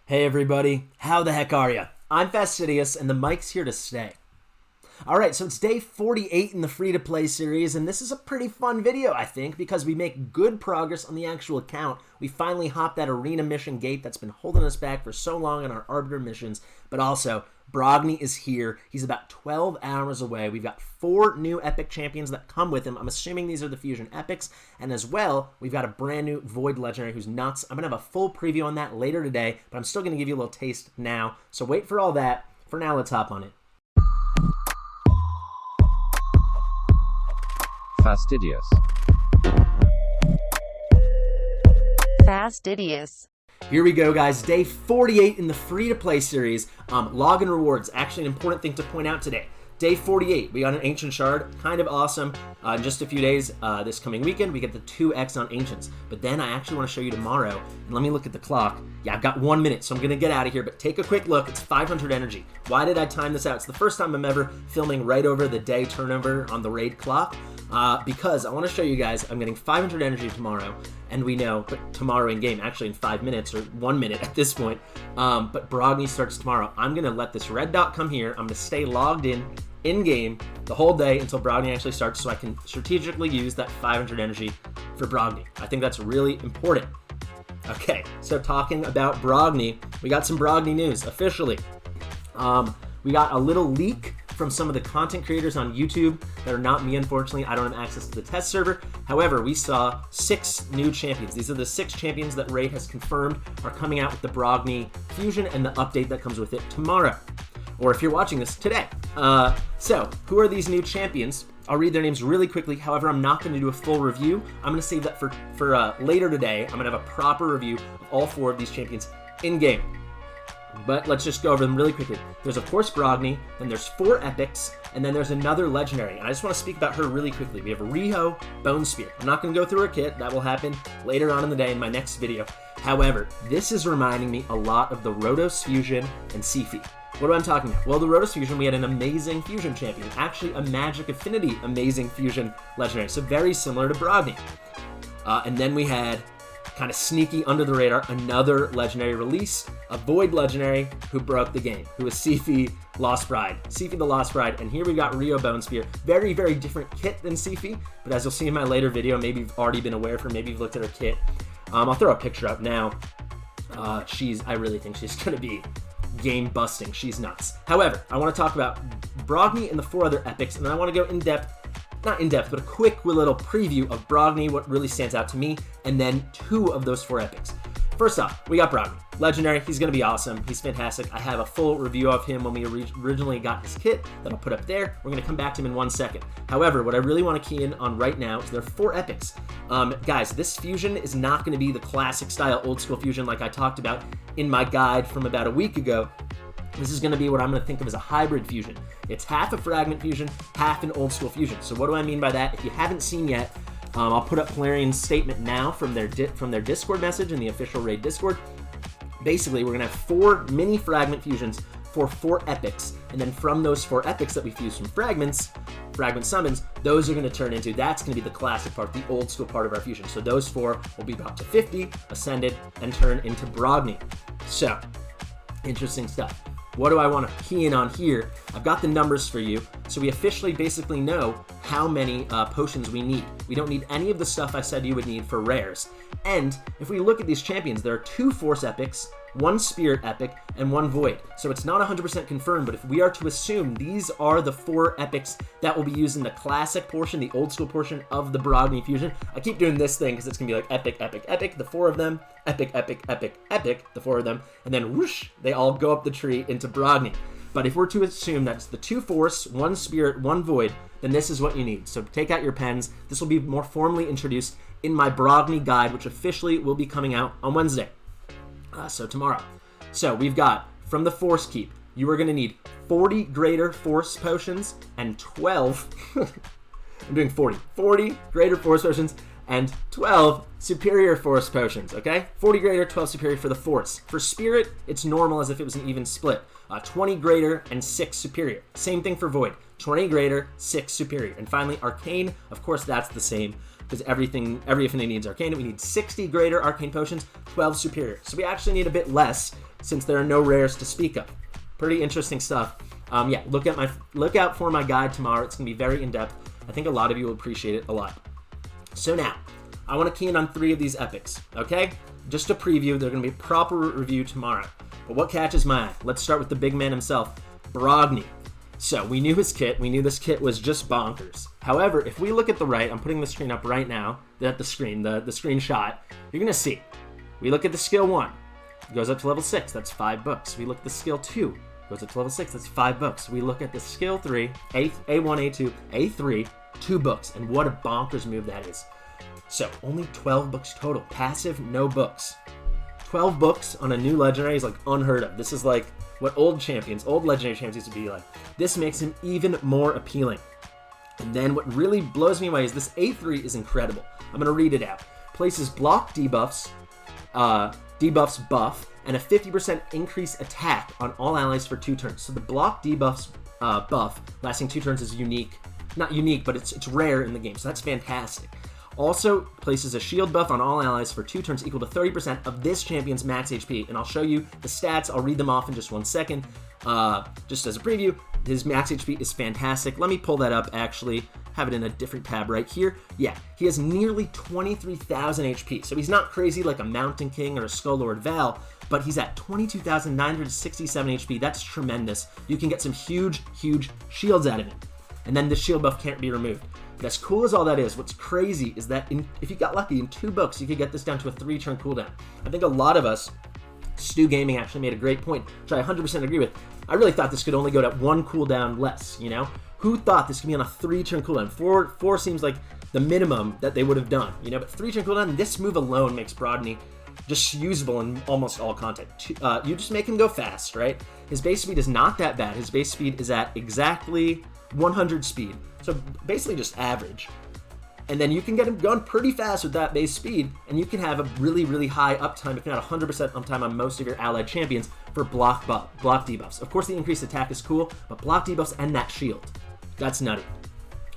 Hey everybody, how the heck are ya? I'm Fastidious, and the mic's here to stay. Alright, so it's day 48 in the free-to-play series, and this is a pretty fun video, I think, because we make good progress on the actual account. We finally hopped that arena mission gate that's been holding us back for so long on our Arbiter missions, but also, Brogni is here. He's about 12 hours away. We've got 4 new epic champions that come with him. I'm assuming these are the Fusion epics, and as well, we've got a brand new Void Legendary who's nuts. I'm going to have a full preview on that later today, but I'm still going to give you a little taste now, so wait for all that. For now, let's hop on it. Fastidious. Fastidious. Here we go, guys. Day 48 in the free-to-play series. Login rewards. Actually, an important thing to point out today. Day 48, we got an Ancient Shard. Kind of awesome. In just a few days, this coming weekend, we get the 2x on Ancients. But then I actually want to show you tomorrow. And let me look at the clock. Yeah, I've got 1 minute, so I'm going to get out of here. But take a quick look. It's 500 energy. Why did I time this out? It's the first time I'm ever filming right over the day turnover on the raid clock. Because I want to show you guys I'm getting 500 energy tomorrow, and we know, but tomorrow in game, actually in 5 minutes or 1 minute at this point, but Brogni starts tomorrow. I'm going to let this red dot come here. I'm going to stay logged in game the whole day until Brogni actually starts, so I can strategically use that 500 energy for Brogni. I think that's really important. Okay, so talking about Brogni, we got some Brogni news officially. We got a little leak from some of the content creators on YouTube that are not me, unfortunately. I don't have access to the test server. However, we saw 6 new champions. These are the 6 champions that Raid has confirmed are coming out with the Brogni Fusion and the update that comes with it tomorrow. Or if you're watching this today. So, who are these new champions? I'll read their names really quickly. However, I'm not going to do a full review. I'm going to save that for later today. I'm going to have a proper review of all 4 of these champions in-game. But let's just go over them really quickly. There's, of course, Brogni, then there's 4 epics, and then there's another legendary. And I just want to speak about her really quickly. We have Riho Bone Spear. I'm not going to go through her kit. That will happen later on in the day in my next video. However, this is reminding me a lot of the Rotos Fusion and Sifi. What am I talking about? Well, the Rotos Fusion, we had an amazing Fusion champion. Actually, a Magic Affinity amazing Fusion legendary. So very similar to Brogni. And then we had, kind of sneaky under the radar, another legendary release, a Void legendary who broke the game, who is Sifi Lost Bride. Sifi the Lost Bride, and here we got Riho Bone Spear. Very, very different kit than Sifi, but as you'll see in my later video, maybe you've already been aware of her, maybe you've looked at her kit. I'll throw a picture up now. I really think she's going to be game busting. She's nuts. However, I want to talk about Brogni and the 4 other epics, and then I want to go in depth. Not in depth, but a quick little preview of Brogni, what really stands out to me, and then 2 of those 4 epics. First off, we got Brogni. Legendary, he's going to be awesome. He's fantastic. I have a full review of him when we originally got his kit that I'll put up there. We're going to come back to him in 1 second. However, what I really want to key in on right now is there are 4 epics. Guys, this fusion is not going to be the classic style old school fusion like I talked about in my guide from about a week ago. This is going to be what I'm going to think of as a hybrid fusion. It's half a fragment fusion, half an old school fusion. So what do I mean by that? If you haven't seen yet, I'll put up Polarian's statement now from their Discord message in the official Raid Discord. Basically, we're going to have 4 mini fragment fusions for 4 epics. And then from those 4 epics that we fuse from fragment summons, those are going to turn into, that's going to be the classic part, the old school part of our fusion. So those 4 will be brought to 50, ascended, and turn into Brogni. So, interesting stuff. What do I want to key in on here? I've got the numbers for you, so we officially basically know how many potions we need. We don't need any of the stuff I said you would need for rares. And if we look at these champions, there are 2 Force epics, 1 Spirit epic, and 1 Void. So it's not 100% confirmed, but if we are to assume these are the 4 epics that will be used in the classic portion, the old school portion of the Brogni Fusion. I keep doing this thing because it's going to be like epic, epic, epic, the 4 of them, epic, epic, epic, epic, the 4 of them, and then whoosh, they all go up the tree into Brogni. But if we're to assume that's the 2 Force, 1 Spirit, 1 Void, then this is what you need. So take out your pens. This will be more formally introduced in my Brogni guide, which officially will be coming out on Wednesday. So tomorrow. So we've got, from the Force Keep, you are going to need 40 greater Force potions and 12, I'm doing 40 greater Force potions and 12 superior Force potions, okay? 40 greater, 12 superior for the Force. For Spirit, it's normal as if it was an even split. 20 greater and 6 superior. Same thing for Void. 20 greater, 6 superior. And finally, Arcane, of course every affinity needs Arcane. We need 60 greater Arcane potions, 12 superior. So we actually need a bit less. since there are no rares to speak of. Pretty interesting stuff. Yeah, look out for my guide tomorrow. It's gonna be very in-depth. I think a lot of you will appreciate it a lot. So now, I want to key in on 3 of these epics, okay? Just a preview. They're gonna be a proper review tomorrow. But what catches my eye? Let's start with the big man himself, Brogni. So we knew his kit. We knew this kit was just bonkers. However, if we look at the right, I'm putting the screen up right now. At the screen, the screenshot. You're gonna see. We look at the skill 1. It goes up to level 6. That's 5 books. We look at the skill 2. Goes up to level 6. That's 5 books. We look at the skill 3. A1, A2, A3. 2 books. And what a bonkers move that is. So only 12 books total. Passive, no books. 12 books on a new legendary is like unheard of. This is like what old legendary champions used to be like. This makes him even more appealing. And then what really blows me away is this A3 is incredible. I'm going to read it out. Places block debuffs, debuffs buff, and a 50% increase attack on all allies for 2 turns. So the block debuffs buff lasting 2 turns is unique. Not unique, but it's rare in the game. So that's fantastic. Also places a shield buff on all allies for 2 turns equal to 30% of this champion's max HP. And I'll show you the stats. I'll read them off in just 1 second. Just as a preview, his max HP is fantastic. Let me pull that up, actually. Have it in a different tab right here. Yeah, he has nearly 23,000 HP. So he's not crazy like a Mountain King or a Skull Lord Val, but he's at 22,967 HP. That's tremendous. You can get some huge, huge shields out of him. And then the shield buff can't be removed. But as cool as all that is, what's crazy is that if you got lucky, in 2 books, you could get this down to a 3-turn cooldown. I think a lot of us, Stu Gaming actually made a great point, which I 100% agree with. I really thought this could only go to 1 cooldown less, you know? Who thought this could be on a 3-turn cooldown? 4 seems like the minimum that they would have done, you know? But 3-turn cooldown, this move alone makes Brogni just usable in almost all content. You just make him go fast, right? His base speed is not that bad. His base speed is at exactly 100 speed. So basically just average. And then you can get him going pretty fast with that base speed, and you can have a really, really high uptime, if not 100% uptime on most of your allied champions for block debuffs. Of course, the increased attack is cool, but block debuffs and that shield. That's nutty.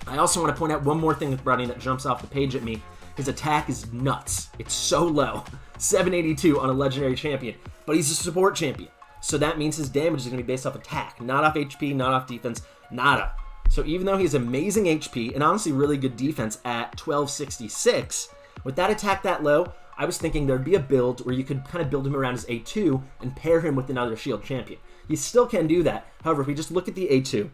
I also want to point out one more thing with Brogni that jumps off the page at me. His attack is nuts. It's so low. 782 on a legendary champion, but he's a support champion. So that means his damage is going to be based off attack, not off HP, not off defense, nada. So even though he has amazing HP and honestly really good defense at 1266, with that attack that low, I was thinking there'd be a build where you could kind of build him around his A2 and pair him with another shield champion. You still can do that. However, if we just look at the A2,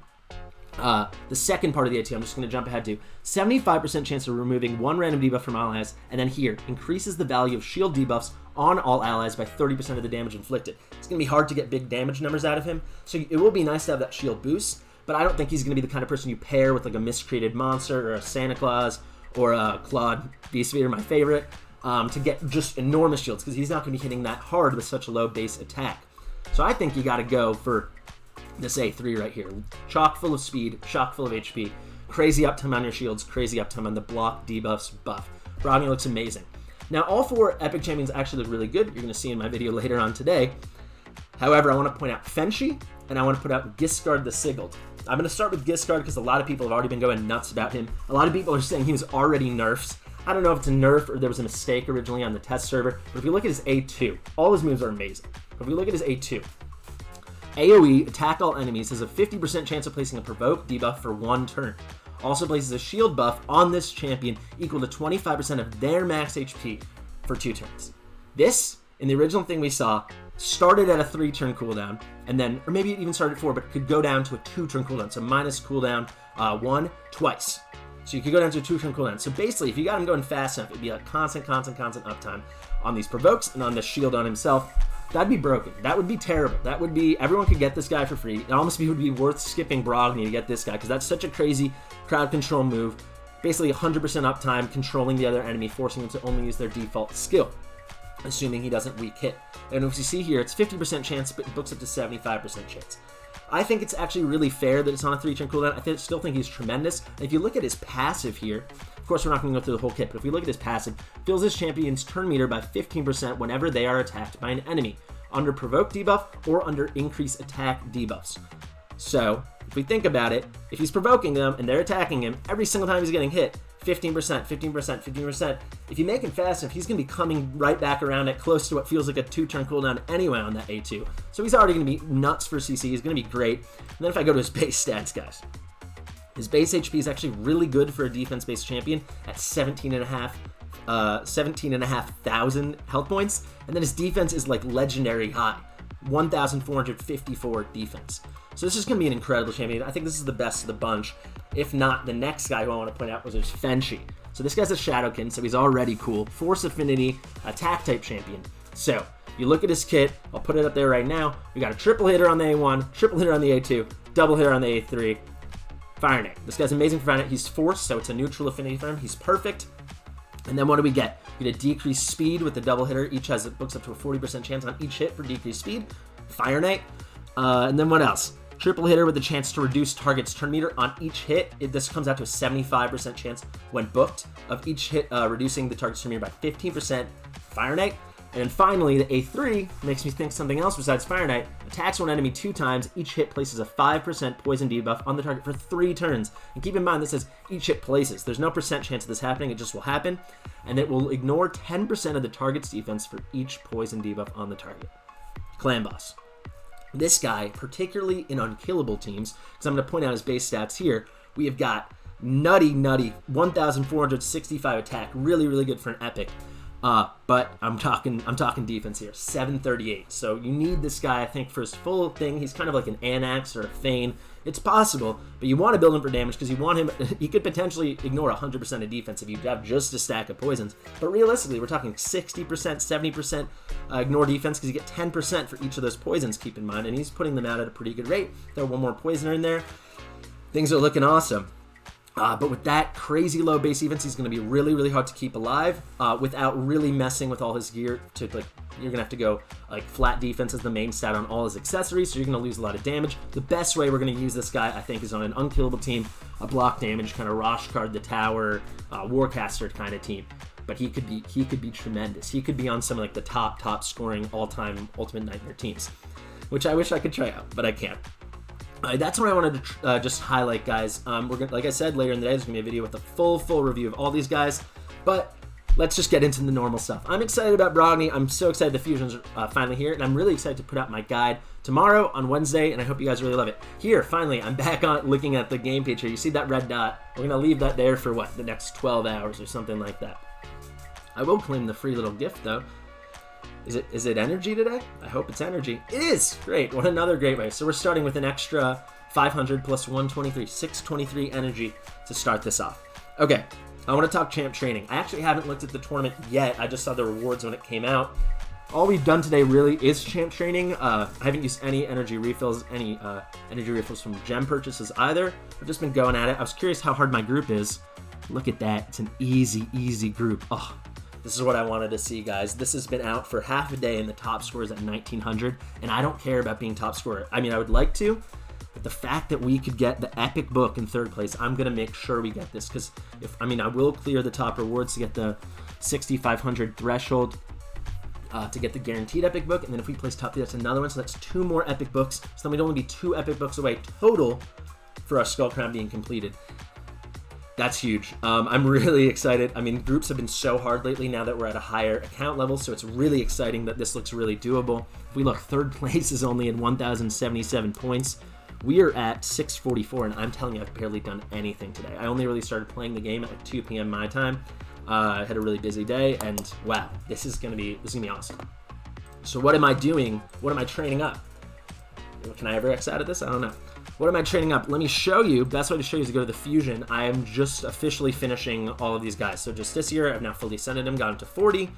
the second part of the A2, I'm just going to jump ahead to 75% chance of removing 1 random debuff from allies, and then here, increases the value of shield debuffs on all allies by 30% of the damage inflicted. It's going to be hard to get big damage numbers out of him, so it will be nice to have that shield boost, but I don't think he's going to be the kind of person you pair with like a miscreated monster or a Santa Claus or a Claude Beastsphere, my favorite, to get just enormous shields, because he's not going to be hitting that hard with such a low base attack. So I think you got to go for this A3 right here. Chock full of speed, chock full of HP, crazy uptime on your shields, crazy uptime on the block debuffs buff. Brogni looks amazing. Now, all 4 epic champions actually look really good. You're going to see in my video later on today. However, I want to point out Fenshi, and I want to put out Giscard the Sigiled. I'm going to start with Giscard because a lot of people have already been going nuts about him. A lot of people are saying he was already nerfed. I don't know if it's a nerf or there was a mistake originally on the test server, but if you look at his A2, all his moves are amazing. If you look at his A2, AoE, attack all enemies, has a 50% chance of placing a provoke debuff for 1 turn. Also places a shield buff on this champion equal to 25% of their max HP for 2 turns. This, in the original thing we saw, started at a 3-turn cooldown, and then, or maybe it even started at 4, but could go down to a 2-turn cooldown. So minus cooldown 1 twice. So you could go down to a 2-turn cooldown. So basically, if you got him going fast enough, it'd be like constant uptime on these provokes and on the shield on himself. That'd be broken. That would be terrible. That would be, everyone could get this guy for free. It almost would be worth skipping Brogni to get this guy, because that's such a crazy crowd control move. Basically 100% uptime, controlling the other enemy, forcing them to only use their default skill, assuming he doesn't weak hit. And as you see here, it's 50% chance, but it books up to 75% chance. I think it's actually really fair that it's on a 3-turn cooldown. I still think he's tremendous. And if you look at his passive here, of course we're not going to go through the whole kit, but if we look at his passive, fills his champion's turn meter by 15% whenever they are attacked by an enemy, under provoke debuff or under increase attack debuffs. So if we think about it, if he's provoking them and they're attacking him, every single time he's getting hit, 15%, 15%, 15%. If you make him fast enough, he's going to be coming right back around at close to what feels like a 2-turn cooldown anyway on that A2. So he's already going to be nuts for CC. He's going to be great. And then if I go to his base stats, guys, his base HP is actually really good for a defense-based champion at 17,500 health points. And then his defense is like legendary high, 1,454 defense. So this is going to be an incredible champion. I think this is the best of the bunch. If not, the next guy who I want to point out was Fenshi. So this guy's a Shadowkin, so he's already cool. Force Affinity, attack type champion. So you look at his kit, I'll put it up there right now. We got a triple hitter on the A1, triple hitter on the A2, double hitter on the A3. Fire Knight. This guy's amazing for Fire Knight. He's Force, so it's a neutral affinity for him. He's perfect. And then what do we get? We get a decreased speed with the double hitter. Each has it books up to a 40% chance on each hit for decreased speed. Fire Knight. And then what else? Triple hitter with the chance to reduce target's turn meter on each hit. This comes out to a 75% chance when booked of each hit, reducing the target's turn meter by 15%. Fire Knight. And then finally, the A3 makes me think something else besides Fire Knight. Attacks one enemy 2 times. Each hit places a 5% poison debuff on the target for 3 turns. And keep in mind, this says each hit places. There's no percent chance of this happening. It just will happen. And it will ignore 10% of the target's defense for each poison debuff on the target. Clan Boss. This guy, particularly in unkillable teams, because I'm going to point out his base stats here, we have got nutty 1,465 attack. Really, really good for an epic. But I'm talking defense here, 738. So you need this guy, I think, for his full thing. He's kind of like an Anax or a Thane. It's possible, but you want to build him for damage because you want him. He could potentially ignore 100% of defense if you have just a stack of poisons. But realistically, we're talking 60%, 70% ignore defense because you get 10% for each of those poisons. Keep in mind, and he's putting them out at a pretty good rate. Throw one more poisoner in there. Things are looking awesome. But with that crazy low base defense, he's going to be really, really hard to keep alive without really messing with all his gear. You're going to have to go like flat defense as the main stat on all his accessories, so you're going to lose a lot of damage. The best way we're going to use this guy, I think, is on an unkillable team, a block damage kind of Rashkard the Tower, Warcaster kind of team. But he could be tremendous. He could be on some of like the top scoring all-time Ultimate Nightmare teams, which I wish I could try out, but I can't. That's what I wanted to just highlight, guys. We're gonna, like I said, later in the day, there's going to be a video with a full review of all these guys. But let's just get into the normal stuff. I'm excited about Brogni. I'm so excited the Fusion's finally here. And I'm really excited to put out my guide tomorrow on Wednesday. And I hope you guys really love it. Here, finally, I'm back on looking at the game page here. You see that red dot? We're going to leave that there for, what, the next 12 hours or something like that. I will claim the free little gift, though. Is it energy today? I hope it's energy. It is! Great. What another great way. So we're starting with an extra 500 plus 123, 623 energy to start this off. Okay, I want to talk champ training. I actually haven't looked at the tournament yet. I just saw the rewards when it came out. All we've done today really is champ training. I haven't used any energy refills from gem purchases either. I've just been going at it. I was curious how hard my group is. Look at that. It's an easy group. Oh, this is what I wanted to see, guys. This has been out for half a day and the top score is at 1,900, and I don't care about being top scorer. I mean, I would like to, but the fact that we could get the epic book in 3rd place, I'm going to make sure we get this, because I will clear the top rewards to get the 6,500 threshold to get the guaranteed epic book, and then if we place top 3, that's another one, so that's 2 more epic books, so then we'd only be 2 epic books away total for our Skull Crown being completed. That's huge. I'm really excited. I mean, groups have been so hard lately now that we're at a higher account level, so it's really exciting that this looks really doable. If we look, 3rd place is only at 1,077 points. We are at 644, and I'm telling you, I've barely done anything today. I only really started playing the game at like 2 p.m. my time. I had a really busy day, and wow, this is gonna be awesome. So what am I doing? What am I training up? Can I ever X out of this? I don't know. What am I training up? Let me show you. Best way to show you is to go to the Fusion. I am just officially finishing all of these guys. So just this year, I've now fully ascended him, got him to 40.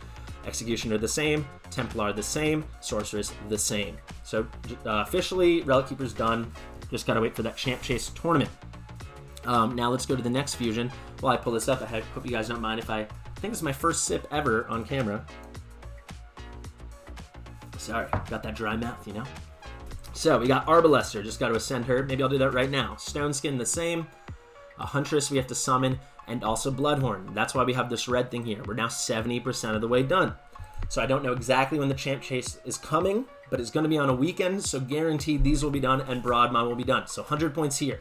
Executioner the same, Templar the same, Sorceress the same. So officially, Relic Keeper's done. Just gotta wait for that Champ Chase tournament. Now let's go to the next Fusion. While I pull this up, I hope you guys don't mind if I think this is my first sip ever on camera. Sorry, got that dry mouth, you know? So we got Arbalester, just got to ascend her. Maybe I'll do that right now. Stoneskin the same. A Huntress we have to summon, and also Bloodhorn. That's why we have this red thing here. We're now 70% of the way done. So I don't know exactly when the Champ Chase is coming, but it's going to be on a weekend, so guaranteed these will be done and Broadmon will be done. So 100 points here.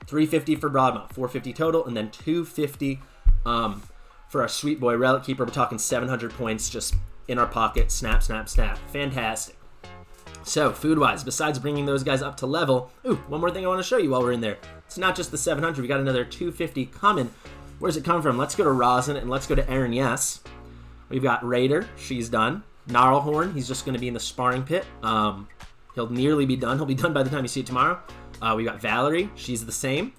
350 for Broadmont, 450 total, and then 250 for our sweet boy Relic Keeper. We're talking 700 points just in our pocket. Snap, snap, snap. Fantastic. So, food-wise, besides bringing those guys up to level, one more thing I want to show you while we're in there. It's not just the 700. We got another 250 coming. Where's it come from? Let's go to Rosin and let's go to Aaron Yes. We've got Raider. She's done. Gnarlhorn. He's just going to be in the sparring pit. He'll nearly be done. He'll be done by the time you see it tomorrow. We got Valerie. She's the same.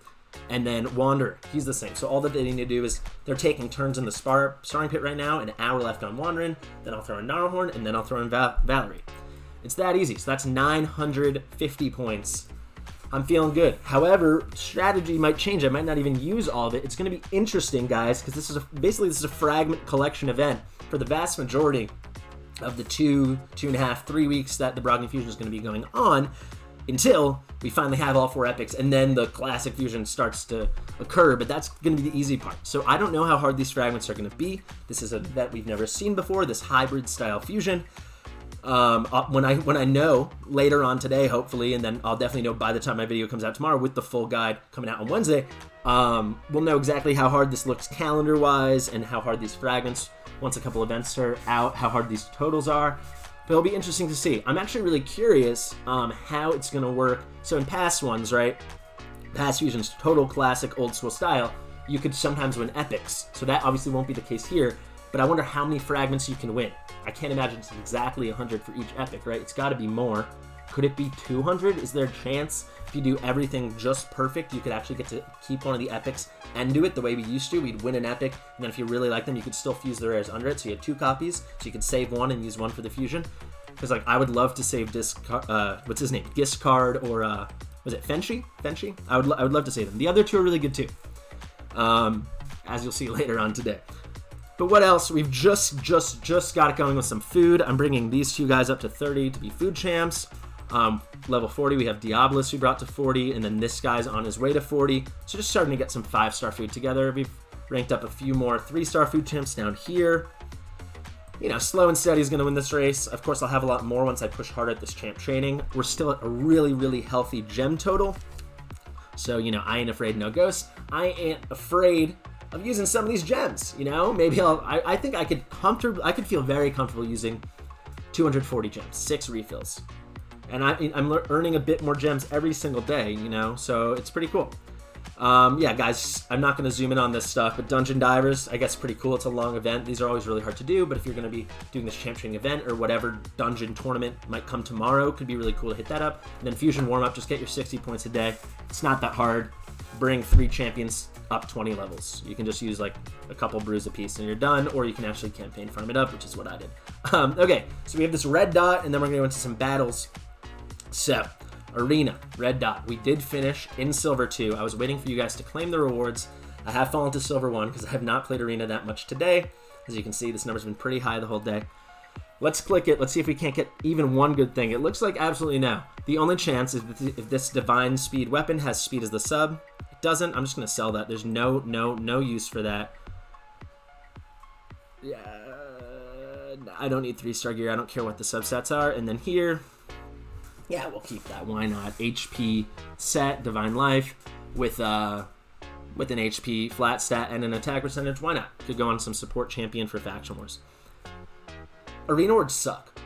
And then Wanderer. He's the same. So all that they need to do is they're taking turns in the sparring pit right now. An hour left on Wandering. Then I'll throw in Gnarlhorn. And then I'll throw in Valerie. It's that easy. So that's 950 points. I'm feeling good. However, strategy might change. I might not even use all of it. It's going to be interesting, guys, because this is a fragment collection event for the vast majority of the 2.5, 3 weeks that the Brogni Fusion is going to be going on, until we finally have all 4 epics, and then the classic fusion starts to occur. But that's going to be the easy part. So I don't know how hard these fragments are going to be. This is a event we've never seen before. This hybrid style fusion. When I know later on today, hopefully, and then I'll definitely know by the time my video comes out tomorrow with the full guide coming out on Wednesday, we'll know exactly how hard this looks calendar-wise and how hard these fragments, once a couple events are out, how hard these totals are. But it'll be interesting to see. I'm actually really curious how it's going to work. So in past ones, right, past fusions, total classic old school style, you could sometimes win epics. So that obviously won't be the case here. But I wonder how many fragments you can win. I can't imagine it's exactly 100 for each epic, right? It's got to be more. Could it be 200? Is there a chance if you do everything just perfect, you could actually get to keep one of the epics and do it the way we used to? We'd win an epic, and then if you really like them, you could still fuse the rares under it. So you had 2 copies, so you could save one and use one for the fusion. Because like I would love to save what's his name? Giscard or was it Fenshi? Fenshi? I would love to save them. The other 2 are really good too. As you'll see later on today. But what else? We've just got it going with some food. I'm bringing these 2 guys up to 30 to be food champs. Level 40, we have Diabolus we brought to 40, and then this guy's on his way to 40. So just starting to get some 5-star food together. We've ranked up a few more 3-star food champs down here. You know, slow and steady is going to win this race. Of course, I'll have a lot more once I push hard at this champ training. We're still at a really, really healthy gem total. So, you know, I ain't afraid no ghosts. I ain't afraid of using some of these gems, you know? Maybe I think I could feel very comfortable using 240 gems, 6 refills. And I'm earning a bit more gems every single day, you know? So it's pretty cool. Yeah, guys, I'm not going to zoom in on this stuff, but Dungeon Divers, I guess pretty cool. It's a long event. These are always really hard to do, but if you're going to be doing this champ training event or whatever dungeon tournament might come tomorrow, could be really cool to hit that up. And then Fusion Warm-Up, just get your 60 points a day. It's not that hard. Bring 3 champions up 20 levels. You can just use like a couple brews a piece and you're done, or you can actually campaign farm it up, which is what I did. Okay, so we have this red dot, and then we're going to go into some battles. So, Arena, red dot. We did finish in Silver 2. I was waiting for you guys to claim the rewards. I have fallen to Silver 1 because I have not played Arena that much today. As you can see, this number's been pretty high the whole day. Let's click it. Let's see if we can't get even one good thing. It looks like absolutely no. The only chance is if this Divine Speed weapon has speed as the sub. It doesn't. I'm just going to sell that. There's no use for that. Yeah, I don't need 3-star gear. I don't care what the subsets are. And then here, yeah, we'll keep that. Why not? HP set, Divine Life, with an HP flat stat and an attack percentage. Why not? Could go on some support champion for Faction Wars. Arena Words suck.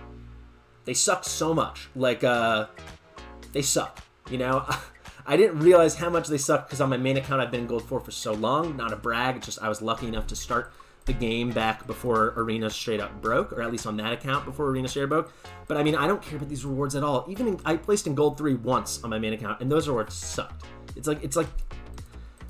They suck so much. Like, they suck. You know? I didn't realize how much they suck because on my main account I've been in Gold 4 for so long. Not a brag. It's just I was lucky enough to start the game back before Arena straight up broke, or at least on that account before Arena straight up broke. But I mean, I don't care about these rewards at all. I placed in Gold 3 once on my main account, and those rewards sucked. It's like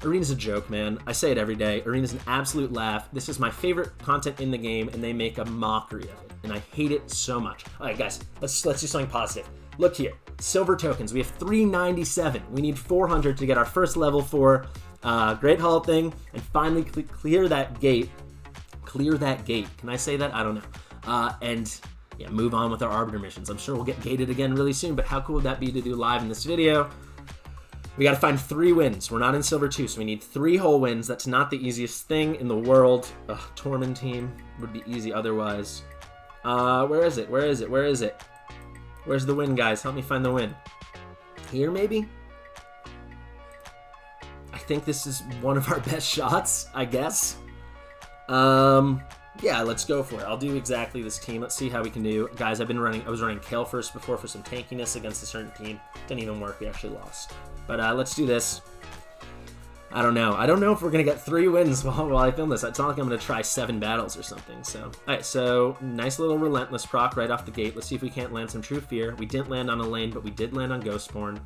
Arena's a joke, man. I say it every day. Arena's an absolute laugh. This is my favorite content in the game, and they make a mockery of it, and I hate it so much. All right, guys, let's do something positive. Look here, silver tokens. We have 397. We need 400 to get our first level 4 Great Hall thing, and finally clear that gate. Clear that gate. Can I say that? I don't know. And yeah, move on with our Arbiter missions. I'm sure we'll get gated again really soon, but how cool would that be to do live in this video? We got to find 3 wins. We're not in Silver 2, so we need 3 whole wins. That's not the easiest thing in the world. Ugh, Tormund team would be easy otherwise. Where is it? Where is it? Where is it? Where's the win, guys? Help me find the win. Here, maybe? think this is one of our best shots, I guess. Yeah, let's go for it. I'll do exactly this team. Let's see how we can do. Guys, I was running Kale first before for some tankiness against a certain team. Didn't even work. We actually lost. But let's do this. I don't know. I don't know if we're going to get 3 wins while I film this. It's not like I'm going to try 7 battles or something. So, all right, so nice little Relentless proc right off the gate. Let's see if we can't land some True Fear. We didn't land on a lane, but we did land on Ghostborn.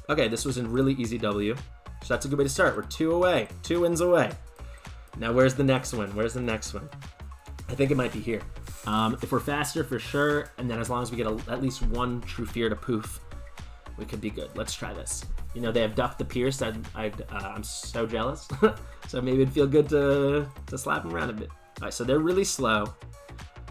Okay, this was a really easy W. So that's a good way to start. We're 2 away. 2 wins away. Now, where's the next one? Where's the next one? I think it might be here. If we're faster, for sure, and then as long as we get at least 1 True Fear to poof, we could be good. Let's try this. You know, they have Duck the Pierce. I'm so jealous. So maybe it'd feel good to slap them around a bit. All right, so they're really slow.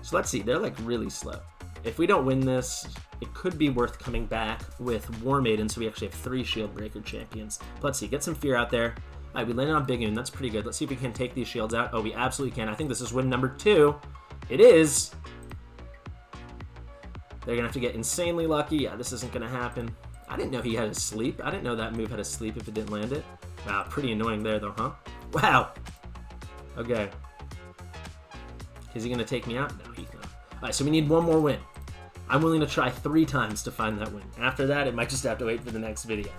So let's see. They're, like, really slow. If we don't win this, it could be worth coming back with War Maiden, so we actually have 3 Shield Breaker champions. But let's see. Get some fear out there. All right, we landed on Big Oon. That's pretty good. Let's see if we can take these shields out. Oh, we absolutely can. I think this is win number 2. It is. They're going to have to get insanely lucky. Yeah, this isn't going to happen. I didn't know he had a sleep. I didn't know that move had a sleep if it didn't land it. Wow, pretty annoying there, though, huh? Wow. Okay. Is he going to take me out? No, he's not. All right, so we need 1 more win. I'm willing to try 3 times to find that win. After that, it might just have to wait for the next video.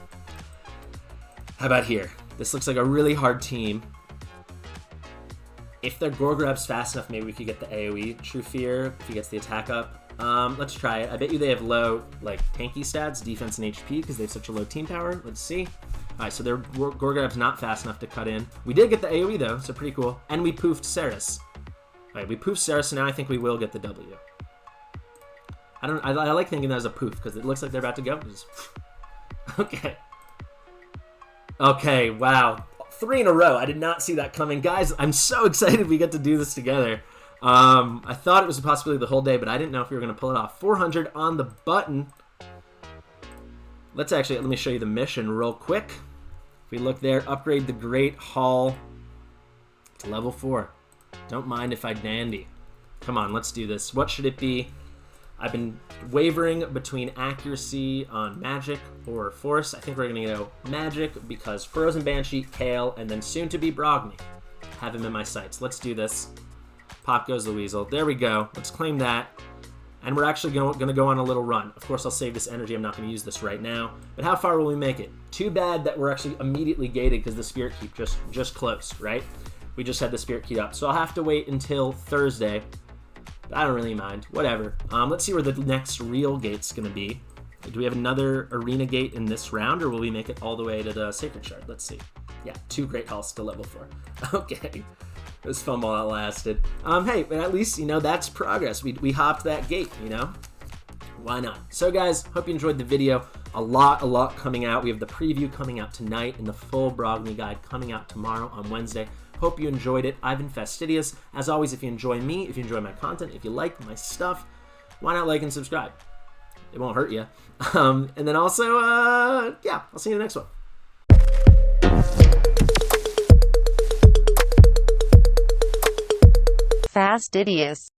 How about here? This looks like a really hard team. If their Gorgrab's fast enough, maybe we could get the AoE True Fear if he gets the attack up. Let's try it. I bet you they have low, like, tanky stats, defense and HP, because they have such a low team power. Let's see. All right, so their Gorgrab's not fast enough to cut in. We did get the AoE, though, so pretty cool. And we poofed Ceres. All right, we poofed Ceres, so now I think we will get the W. I like thinking that as a poof, because it looks like they're about to go. Just... Okay. Okay, wow. 3 in a row. I did not see that coming. Guys, I'm so excited we get to do this together. I thought it was a possibility the whole day, but I didn't know if we were going to pull it off. 400 on the button. Let me show you the mission real quick. If we look there, upgrade the Great Hall to level 4. Don't mind if I dandy. Come on, let's do this. What should it be? I've been wavering between accuracy on Magic or Force. I think we're going to go Magic because Frozen Banshee, Kale, and then soon to be Brogni. Have him in my sights. Let's do this. Pop goes the Weasel. There we go. Let's claim that. And we're actually going to go on a little run. Of course, I'll save this energy. I'm not going to use this right now. But how far will we make it? Too bad that we're actually immediately gated because the Spirit Keep just close, right? We just had the Spirit Key up. So I'll have to wait until Thursday. I don't really mind. Whatever. Let's see where the next real gate's going to be. Do we have another arena gate in this round, or will we make it all the way to the Sacred Shard? Let's see. Yeah, 2 Great Halls to level 4. Okay. It was fun while that lasted. Hey, but at least, you know, that's progress. We hopped that gate, you know? Why not? So, guys, hope you enjoyed the video. A lot coming out. We have the preview coming out tonight and the full Brogni guide coming out tomorrow on Wednesday. Hope you enjoyed it. I've been Fastidious. As always, if you enjoy me, if you enjoy my content, if you like my stuff, why not like and subscribe? It won't hurt you. And then also, yeah, I'll see you in the next one. Fastidious.